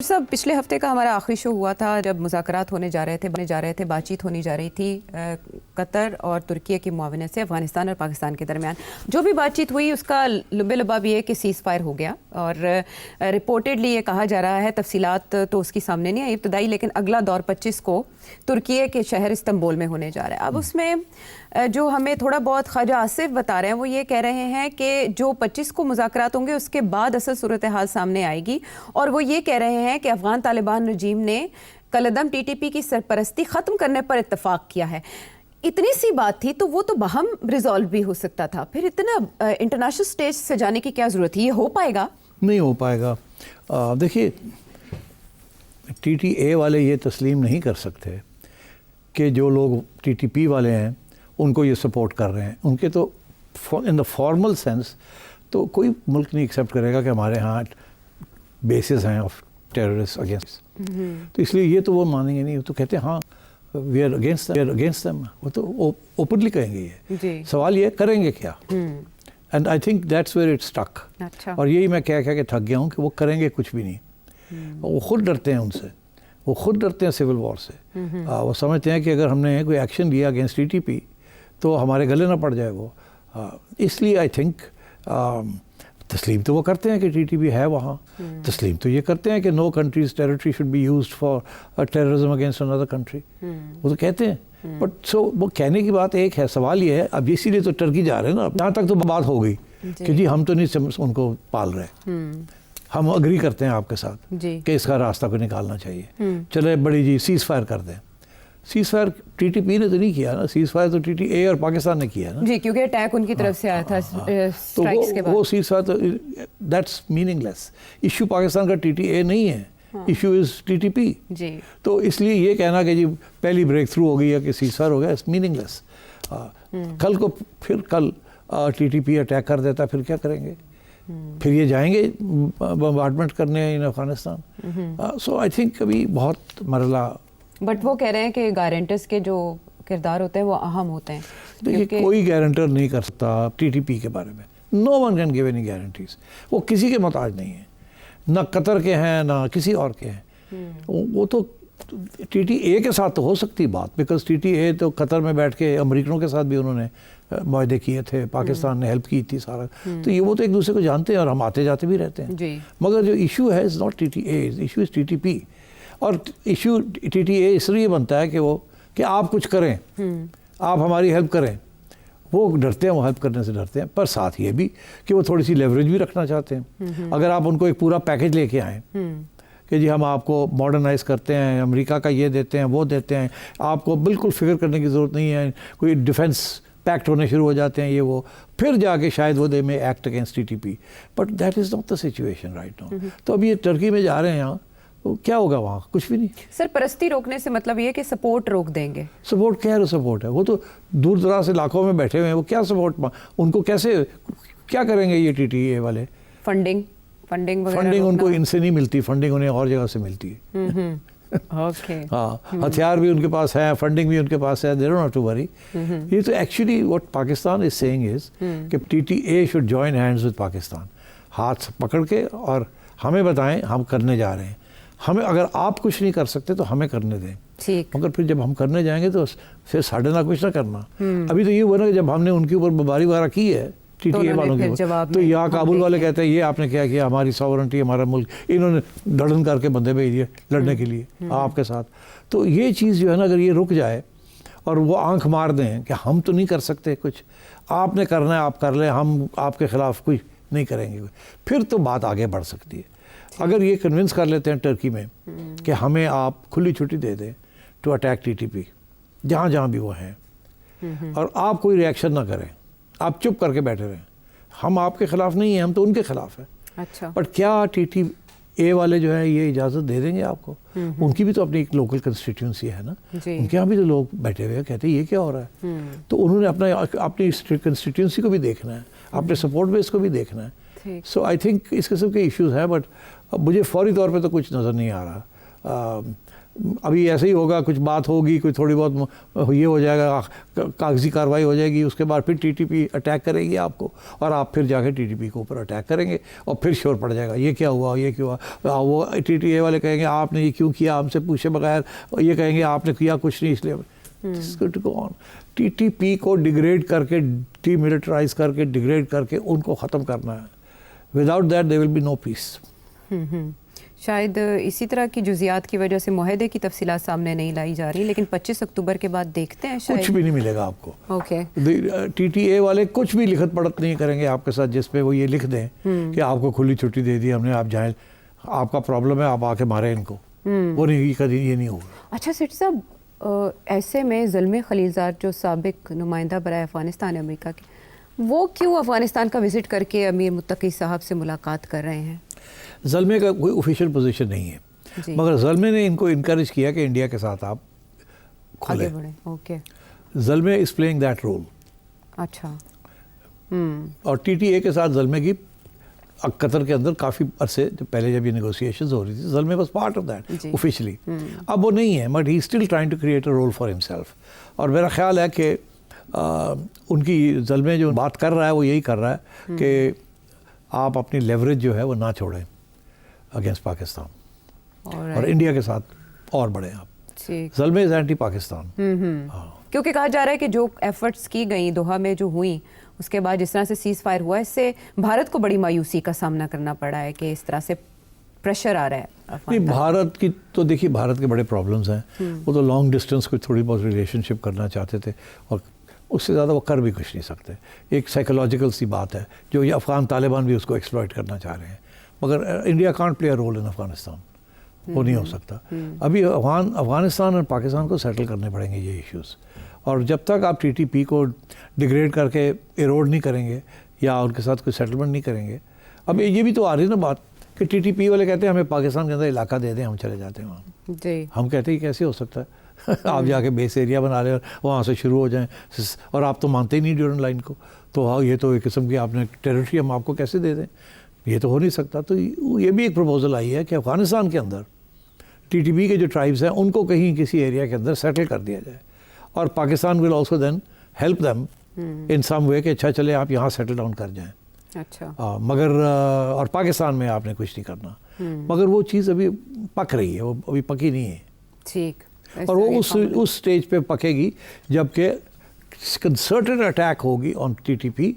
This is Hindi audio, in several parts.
सब पिछले हफ्ते का हमारा आखिरी शो हुआ था जब मुज़ाकरात होने जा रहे थे बातचीत होनी जा रही थी कतर और तुर्की की मुआवनत से अफ़गानिस्तान और पाकिस्तान के दरमियान। जो भी बातचीत हुई उसका लुबे लबाब ये कि सीज़ फायर हो गया और रिपोर्टेडली ये कहा जा रहा है, तफसीलात तो उसकी सामने नहीं आई इब्तदाई, लेकिन अगला दौर 25 को तुर्की के शहर इस्तांबुल में होने जा रहा है। अब उसमें जो हमें थोड़ा बहुत ख्वाजा आसिफ बता रहे हैं वो ये कह रहे हैं कि जो 25 को मुज़ाकरात होंगे उसके बाद असल सूरत हाल सामने आएगी, और वो ये कह रहे हैं कि अफ़गान तालिबान रजीम ने कलदम टीटीपी की सरपरस्ती ख़त्म करने पर इत्तफाक किया है। इतनी सी बात थी तो वो तो बहम रिजॉल्व भी हो सकता था, फिर इतना इंटरनेशनल स्टेज से जाने की क्या ज़रूरत है? ये हो पाएगा? नहीं हो पाएगा। देखिए, टीटीए वाले ये तस्लीम नहीं कर सकते कि जो लोग टीटीपी वाले हैं उनको ये सपोर्ट कर रहे हैं। उनके तो इन द फॉर्मल सेंस तो कोई मुल्क नहीं एक्सेप्ट करेगा कि हमारे यहाँ बेसिस हैं ऑफ टेररिस्ट अगेंस्ट, तो इसलिए ये तो वो मानेंगे नहीं। तो कहते हैं हाँ वी आर अगेंस्ट देम, वो तो ओपनली कहेंगे। ये सवाल ये करेंगे क्या, and I think that's where it stuck. अच्छा। और यही मैं कह के थक गया हूँ कि वो करेंगे कुछ भी नहीं। वो खुद डरते हैं उनसे, वो खुद डरते हैं सिविल वॉर से। वो समझते हैं कि अगर हमने कोई एक्शन लिया अगेंस्ट टीटीपी तो हमारे गले ना पड़ जाए वो। इसलिए आई थिंक तस्लीम तो वो करते हैं कि टीटीपी है वहाँ, तस्लीम तो ये करते हैं कि no countries territory should be used for terrorism against another country, वो तो कहते हैं। बट सो वो कहने की बात एक है, सवाल ये है अब इसीलिए तो टर्की जा रहे हैं ना। यहाँ तक तो बात हो गई कि जी हम तो नहीं उनको पाल रहे, हम अग्री करते हैं आपके साथ कि इसका रास्ता को निकालना चाहिए, चले बड़ी जी सीज़ फायर कर दें। सीज़ फायर टीटीपी ने तो नहीं किया ना, सीज़ फायर तो टीटीए और पाकिस्तान ने किया ना जी, क्योंकि अटैक उनकी तरफ से आया था स्ट्राइक्स के बाद। वो सीज़ फायर तो दैट्स मीनिंगलेस। इशू पाकिस्तान का टीटीए नहीं है, इशू इज़ टीटीपी जी। तो इसलिए ये कहना कि जी पहली ब्रेक थ्रू हो गई है कि सीज़ फायर हो गया, इट्स मीनिंगलेस। कल को फिर कल टीटीपी अटैक कर देता फिर क्या करेंगे? फिर ये जाएंगे बम्बार्डमेंट करने इन अफगानिस्तान। सो आई थिंक अभी बहुत मरला। बट वो कह रहे हैं कि गारंटर्स के जो किरदार होते हैं वो अहम होते हैं। देखिए कोई गारंटर नहीं कर सकता टीटीपी के बारे में, no one can give any guarantees. वो किसी के मोहताज नहीं है, ना कतर के हैं ना किसी और के हैं। वो तो टीटीए के साथ तो हो सकती बात, बिकॉज टीटीए तो कतर में बैठ के अमरीकनों के साथ भी उन्होंने मुआहदे किए थे, पाकिस्तान ने हेल्प की थी सारा, तो ये वो तो एक दूसरे को जानते हैं और हम आते जाते भी रहते हैं जी। मगर जो इशू है is not TTA, issue is TTP. और इशू टीटीए इसलिए बनता है कि वो कि आप कुछ करें, आप हमारी हेल्प करें। वो डरते हैं, वो हेल्प करने से डरते हैं, पर साथ ये भी कि वो थोड़ी सी लेवरेज भी रखना चाहते हैं। अगर आप उनको एक पूरा पैकेज लेके आएँ कि जी हम आपको मॉडर्नाइज करते हैं, अमेरिका का ये देते हैं वो देते हैं, आपको बिल्कुल फिक्र करने की ज़रूरत नहीं है, कोई डिफेंस पैक्ट होने शुरू हो जाते हैं ये वो, फिर जाके शायद वो दे में act against TTP. But that is not the situation right now. तो अभी ये टर्की में जा रहे हैं यहाँ, तो क्या होगा वहाँ? कुछ भी नहीं। सरपरस्ती रोकने से मतलब ये कि सपोर्ट रोक देंगे। सपोर्ट क्या है? सपोर्ट है, वो तो दूर दराज इलाकों में बैठे हुए हैं, वो क्या सपोर्ट, उनको कैसे क्या करेंगे ये टीटीए वाले? फंडिंग उनको इनसे नहीं मिलती, फंडिंग उन्हें और जगह से मिलती है। ओके हाँ, हथियार भी उनके पास है, फंडिंग भी उनके पास है, they don't have to worry. ये तो actually what Pakistan is saying is कि TTA should join hands with Pakistan, हाथ पकड़ के, और हमें बताएं हम करने जा रहे हैं। हमें अगर आप कुछ नहीं कर सकते तो हमें करने दें, ठीक। मगर फिर जब हम करने जाएंगे तो फिर साढ़े ना कुछ ना करना। अभी तो ये हुआ ना कि जब हमने उनके ऊपर बमबारी वगैरह की है टीटीए वालों के ऊपर, तो यहाँ काबुल वाले कहते हैं ये आपने क्या किया, हमारी सॉवरेंटी, हमारा मुल्क, इन्होंने धड़न करके बंदे भेज दिए लड़ने के लिए आपके साथ। तो ये चीज़ जो है ना, अगर ये रुक जाए और वो आंख मार दें कि हम तो नहीं कर सकते कुछ, आपने करना है आप कर लें, हम आपके ख़िलाफ़ कुछ नहीं करेंगे, फिर तो बात आगे बढ़ सकती है। अगर ये कन्विंस कर लेते हैं टर्की में कि हमें आप खुली छुट्टी दे दें टू अटैक टीटीपी जहाँ जहाँ भी वो हैं, और आप कोई रिएक्शन ना करें, आप चुप करके बैठे रहें, हम आपके ख़िलाफ़ नहीं हैं, हम तो उनके ख़िलाफ़ हैं। अच्छा। बट क्या टीटीए वाले जो है ये इजाज़त दे देंगे आपको? उनकी भी तो अपनी एक लोकल कंस्टिट्यूंसी है ना, उनके यहाँ भी तो लोग बैठे हुए हैं, कहते हैं ये क्या हो रहा है। तो उन्होंने अपनी कंस्टिट्यूंसी को भी देखना है, अपने सपोर्ट बेस को भी देखना है। सो आई थिंक इस किस्म के इश्यूज़ हैं, बट अब मुझे फौरी तौर पे तो कुछ नज़र नहीं आ रहा। अभी ऐसे ही होगा, कुछ बात होगी, कोई थोड़ी बहुत ये हो जाएगा, कागजी कार्रवाई हो जाएगी, उसके बाद फिर टीटीपी अटैक करेगी आपको और आप फिर जाके टीटीपी के ऊपर अटैक करेंगे और फिर शोर पड़ जाएगा, ये क्या हुआ, ये क्यों हुआ। वो टीटीए वाले कहेंगे आपने ये क्यों किया, हमसे पूछे बगैर, ये कहेंगे आपने किया कुछ नहीं इसलिए। टीटीपी को डिग्रेड करके, डीमिलिटराइज करके, डिग्रेड करके उनको ख़त्म करना है। Without that there will be no peace. शायद इसी तरह की जुजियात की वजह से मुआहदे की तफसीलात सामने नहीं लाई जा रही, लेकिन 25 अक्टूबर के बाद देखते हैं शायद कुछ भी नहीं मिलेगा आपको। ओके। टीटीए वाले कुछ भी लिखत पढ़त नहीं करेंगे आपके साथ, जिस पे वो ये लिख दें कि आपको खुली छुट्टी दे दी हमने, आप जाएं, आपका प्रॉब्लम है, आप आके मारें इनको। वो नहीं, कभी ये नहीं होगा। अच्छा सेठ साहब, ऐसे में ज़ल्मे खलीलज़ाद जो साबिक नुमाइंदा बराए अफ़गानिस्तान अमेरिका के, वो क्यों अफ़गानिस्तान का विज़िट करके अमीर मुत्तकी साहब से मुलाकात कर रहे हैं? ज़ल्मे का कोई ऑफिशियल पोजीशन नहीं है, मगर ज़ल्मे ने इनको इनकरेज किया कि इंडिया के साथ आप खुले। आगे बढ़े। Okay. Zalmay is playing that role. अच्छा। और टीटीए के साथ ज़ल्मे की कतर के अंदर काफ़ी अरसे पहले जब ये नेगोशिएशंस हो रही थी, Zalmay was part of that officially. अब वो नहीं है, but he still trying to create a role for himself. और मेरा ख्याल है कि उनकी ज़ल्मे जो बात कर रहा है वो यही कर रहा है कि आप अपनी लेवरेज जो है वो ना छोड़ें अगेंस्ट पाकिस्तान और इंडिया के साथ और बढ़ें आप। ज़ल्मे इज़ एंटी पाकिस्तान। क्योंकि कहा जा रहा है कि जो एफर्ट्स की गई दोहा में जो हुई, उसके बाद जिस तरह से सीज़ फायर हुआ, इससे भारत को बड़ी मायूसी का सामना करना पड़ा है कि इस तरह से प्रेशर आ रहा है। नहीं, भारत की तो देखिए, भारत के बड़े प्रॉब्लम्स हैं। वो तो लॉन्ग डिस्टेंस कोई थोड़ी बहुत रिलेशनशिप करना चाहते थे और उससे ज़्यादा वो कर भी कुछ नहीं सकते। एक साइकोलॉजिकल सी बात है जो ये अफ़गान तालिबान भी उसको एक्सप्लॉइट करना चाह रहे हैं, मगर India can't play a role in Afghanistan. वो नहीं हो सकता। अभी अफ़गानिस्तान और पाकिस्तान को सेटल करने पड़ेंगे ये इश्यूज़, और जब तक आप टीटीपी को डिग्रेड करके एरोड नहीं करेंगे या उनके साथ कोई सेटलमेंट नहीं करेंगे। अब ये भी तो आ रही है ना बात कि टीटीपी वाले कहते हैं हमें पाकिस्तान के अंदर इलाका दे दें, हम चले जाते हैं वहाँ जी। हम कहते हैं कैसे हो सकता है आप जाके बेस एरिया बना लें और वहाँ से शुरू हो जाएं, और आप तो मानते ही नहीं ड्यूरेंट लाइन को, तो हाँ ये तो एक किस्म की आपने टेरिटरी हम आपको कैसे दे दें, ये तो हो नहीं सकता। तो ये भी एक प्रपोजल आई है कि अफ़गानिस्तान के अंदर टीटीपी के जो ट्राइब्स हैं उनको कहीं किसी एरिया के अंदर सेटल कर दिया जाए, और Pakistan will also then help them in some way कि अच्छा चले आप यहाँ सेटल डाउन कर जाएं। अच्छा। मगर और पाकिस्तान में आपने कुछ नहीं करना, मगर वो चीज़ अभी पक रही है, वो अभी पकी नहीं है। ठीक। और वो उस स्टेज पे पकेगी जबकि कंसर्टेड अटैक होगी ऑन टीटीपी,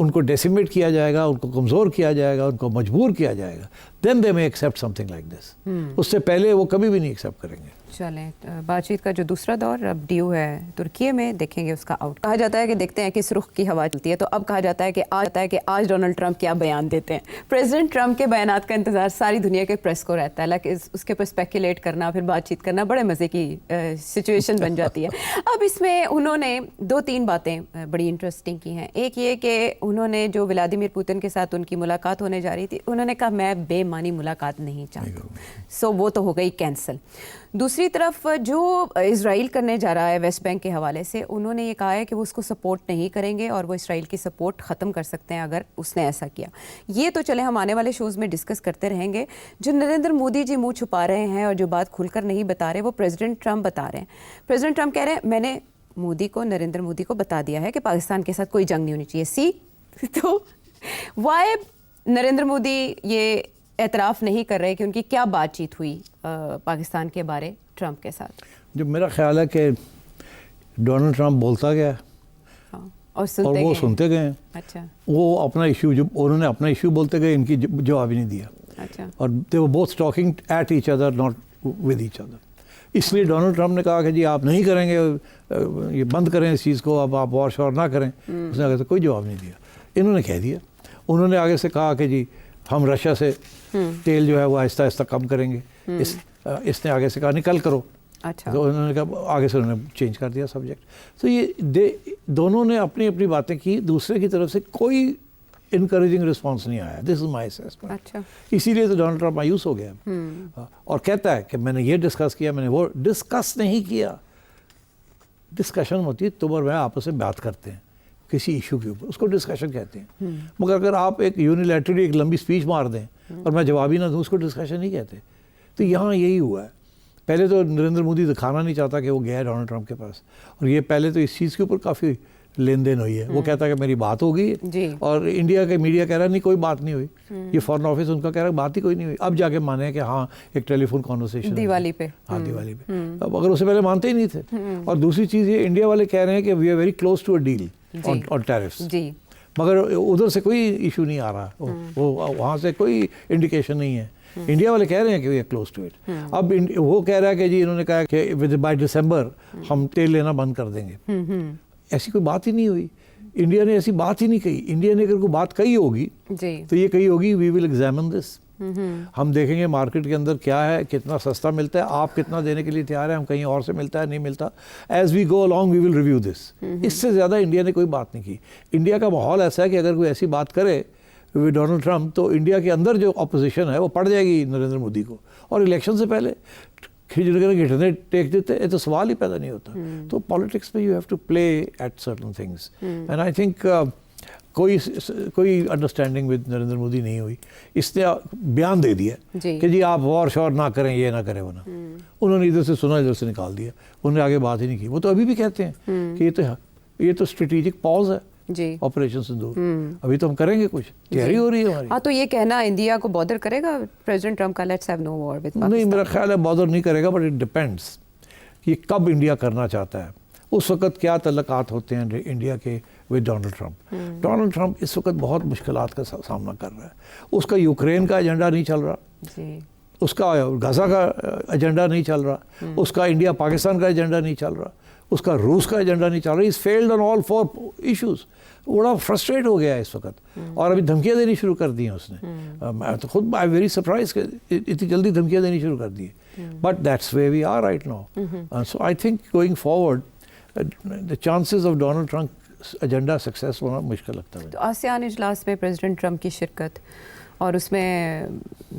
उनको डेसिमेट किया जाएगा, उनको कमज़ोर किया जाएगा, उनको मजबूर किया जाएगा, then they may accept something like this. उससे पहले वो कभी भी नहीं एक्सेप्ट करेंगे। चलें, बातचीत का जो दूसरा दौर अब ड्यू है तुर्की में, देखेंगे उसका आउट। कहा जाता है कि देखते हैं किस रुख की हवा चलती है, तो अब कहा जाता है कि आज डोनाल्ड ट्रंप क्या बयान देते हैं। प्रेसिडेंट ट्रंप के बयानात का इंतजार सारी दुनिया के प्रेस को रहता है, लेकिन उसके पर स्पेकुलेट करना, फिर बातचीत करना बड़े मज़े की सिचुएशन बन जाती है। अब इसमें उन्होंने 2-3 बातें बड़ी इंटरेस्टिंग की हैं। एक ये कि उन्होंने जो व्लादिमीर पुतिन के साथ उनकी मुलाकात होने जा रही थी, उन्होंने कहा मैं बेमानी मुलाकात नहीं चाहता, सो वो तो हो गई कैंसिल। दूसरी तरफ जो इज़राइल करने जा रहा है वेस्ट बैंक के हवाले से, उन्होंने ये कहा है कि वो उसको सपोर्ट नहीं करेंगे और वो इज़राइल की सपोर्ट ख़त्म कर सकते हैं अगर उसने ऐसा किया। ये तो चले हम आने वाले शोज़ में डिस्कस करते रहेंगे। जो नरेंद्र मोदी जी मुंह छुपा रहे हैं और जो बात खुलकर नहीं बता रहे, वो प्रेसिडेंट ट्रंप बता रहे हैं। प्रेसिडेंट ट्रंप कह रहे हैं मैंने नरेंद्र मोदी को बता दिया है कि पाकिस्तान के साथ कोई जंग नहीं होनी चाहिए। तो वाई नरेंद्र मोदी ये एतराफ़ नहीं कर रहे कि उनकी क्या बातचीत हुई पाकिस्तान के बारे ट्रंप के साथ? जो मेरा ख्याल है कि डोनाल्ड ट्रंप बोलता गया, हाँ, और वो सुनते गए। अच्छा। वो अपना इशू, जो उन्होंने अपना इशू बोलते गए, इनकी जवाब ही नहीं दिया। अच्छा। और they were both talking at each other, not with each other. इसलिए डोनाल्ड ट्रंप ने कहा कि जी आप नहीं करेंगे, ये बंद करें इस चीज़ को, अब आप वॉर शॉर ना करें। उसने आगे से कोई जवाब नहीं दिया, इन्होंने कह दिया। उन्होंने आगे से कहा कि जी हम रशिया से तेल जो है वो आहिस्ता आहिस्ता कम करेंगे। इसने आगे से कहा निकल करो। अच्छा। तो उन्होंने कहा, आगे से उन्होंने चेंज कर दिया सब्जेक्ट। तो ये दोनों ने अपनी अपनी बातें की, दूसरे की तरफ से कोई इनकरेजिंग रिस्पॉन्स नहीं आया। This is my assessment. अच्छा। इसीलिए तो डोनाल्ड ट्रंप मायूस हो गया और कहता है कि मैंने ये डिस्कस किया, मैंने वो डिस्कस नहीं किया। डिस्कशन होती है, तुम और मैं आपस में बात करते हैं किसी इशू के ऊपर, उसको डिस्कशन कहते हैं। मगर अगर आप एक यूनिलैटरली एक लंबी स्पीच मार दें और मैं जवाब ही ना दूँ, उसको डिस्कशन नहीं कहते। तो यहाँ यही हुआ है। पहले तो नरेंद्र मोदी दिखाना नहीं चाहता कि वो गया है डोनाल्ड ट्रंप के पास, और ये पहले तो इस चीज़ के ऊपर काफ़ी लेन देन हुई है। वो कहता है कि मेरी बात हो गई जी। है, और इंडिया के मीडिया कह रहा है नहीं कोई बात नहीं हुई। ये फॉरेन ऑफिस उनका कह रहा है बात ही कोई नहीं हुई। अब जाके माने कि हाँ एक टेलीफोन कॉन्वर्सेशन दिवाली पे। हाँ दिवाली पे। अब अगर उससे पहले मानते ही नहीं थे। और दूसरी चीज़ ये इंडिया वाले कह रहे हैं कि we are very close to a deal on tariffs, जी, मगर उधर से कोई इशू नहीं आ रहा। वो वहाँ से कोई इंडिकेशन नहीं है। इंडिया वाले कह रहे हैं कि we are close to it. अब वो कह रहा है कि जी इन्होंने कहा कि बाय दिसंबर हम तेल लेना बंद कर देंगे। ऐसी कोई बात ही नहीं हुई। इंडिया ने ऐसी बात ही नहीं कही। इंडिया ने अगर कोई बात कही होगी जी, तो ये कही होगी वी विल एग्जामिन दिस, हम देखेंगे मार्केट के अंदर क्या है, कितना सस्ता मिलता है, आप कितना देने के लिए तैयार है, हम कहीं और से मिलता है नहीं मिलता, as we go along we will review this. इससे ज़्यादा इंडिया ने कोई बात नहीं की। इंडिया का माहौल ऐसा है कि अगर कोई ऐसी बात करे विद डोनाल्ड ट्रंप तो इंडिया के अंदर जो अपोजिशन है वो पड़ जाएगी नरेंद्र मोदी को, और इलेक्शन से पहले घिटने टेक देते ये तो सवाल ही पैदा नहीं होता। तो पॉलिटिक्स में you have to play at certain things, and I think कोई अंडरस्टैंडिंग विद नरेंद्र मोदी नहीं हुई। इसने बयान दे दिया कि जी आप वॉर शॉर ना करें, ये ना करें वो ना। उन्होंने इधर से सुना इधर से निकाल दिया, उन्होंने आगे बात ही नहीं की। वो तो अभी भी कहते हैं कि ये तो स्ट्रेटेजिक पॉज है जी, ऑपरेशन सिंदूर, अभी तो हम करेंगे, कुछ तैयारी हो रही है हमारी। हाँ, तो ये कहना इंडिया को बॉदर करेगा प्रेसिडेंट ट्रंप का let's have no war with Pakistan? नहीं, मेरा ख्याल है बॉदर नहीं करेगा, बट इट डिपेंड्स कि कब इंडिया करना चाहता है, उस वक्त क्या तल्लकात होते हैं इंडिया के with Donald Trump. Donald Trump इस वक्त बहुत मुश्किलात का सामना कर रहा है। उसका यूक्रेन का एजेंडा नहीं चल रहा जी, उसका गजा का एजेंडा नहीं चल रहा, उसका इंडिया पाकिस्तान का एजेंडा नहीं चल रहा, उसका रूस का एजेंडा नहीं चल रहा। Is failed on all 4 issues. बड़ा फ्रस्ट्रेट हो गया है इस वक्त, और अभी धमकियाँ देनी शुरू कर दी हैं उसने। मैं तो खुद आई वेरी सरप्राइज कि इतनी जल्दी धमकियाँ देनी शुरू कर दी है, but that's way we are right now. So I think going forward the chances of Donald Trump agenda success होना मुश्किल लगता है। तो आसियान इजलास में प्रेसिडेंट ट्रंप की शिरकत, और उसमें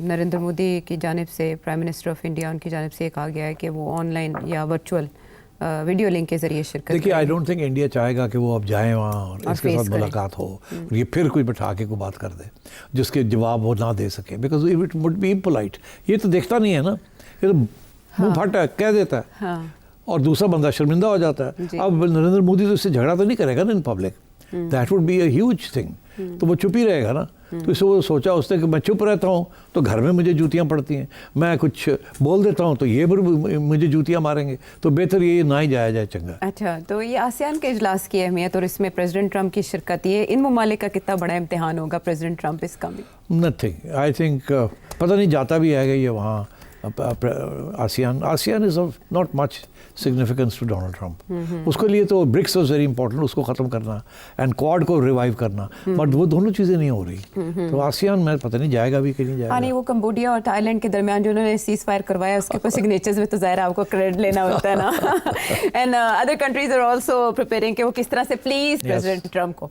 नरेंद्र मोदी की जानिब से, प्राइम मिनिस्टर ऑफ इंडिया, उनकी जानिब से कहा गया है कि वो ऑनलाइन या वर्चुअल वीडियो लिंक के जरिए शिरकत। देखिए, आई डोंट थिंक इंडिया चाहेगा कि वो अब जाए वहाँ और इसके साथ मुलाकात हो, ये फिर कोई बैठा के को बात कर दे जिसके जवाब वो ना दे सके, because it would be impolite. ये तो देखता नहीं है ना, ये तो मुँह फट है, कह देता है, हाँ, और दूसरा बंदा शर्मिंदा हो जाता है। अब नरेंद्र मोदी तो इससे झगड़ा तो नहीं करेगा ना in public, that would be a huge thing. तो वो चुप ही रहेगा ना। तो इससे वो सोचा उसने कि मैं चुप रहता हूँ तो घर में मुझे जूतियाँ पड़ती हैं, मैं कुछ बोल देता हूँ तो ये मुझे जूतियाँ मारेंगे, तो बेहतर ये ना ही जाया जाए चंगा। अच्छा, तो ये आसियान के इजलास की अहमियत और इसमें प्रेसिडेंट ट्रंप की शिरकत, ये इन ममालिक का कितना बड़ा इम्तिहान होगा प्रेसिडेंट ट्रंप इसका भी? नथिंग, आई थिंक पता नहीं जाता भी है ये वहाँ ASEAN is of not much significance to Donald Trump. उसके लिए तो ब्रिक्स वाज वेरी इंपॉर्टेंट, उसको ख़त्म करना, एंड क्वाड को रिवाइव करना, बट वो दोनों चीज़ें नहीं हो रही। तो आसियान में पता नहीं जाएगा भी कि नहीं जाएगा। हाँ, नहीं, वो कंबोडिया और थाईलैंड के दरमियान जो उन्होंने सीज फायर करवाया उसके ऊपर सिग्नेचर्स में तो ज़ाहिर आपको क्रेडिट लेना होता है ना। And other countries are also preparing कि वो किस तरह से प्लीज प्रेसिडेंट ट्रंप को।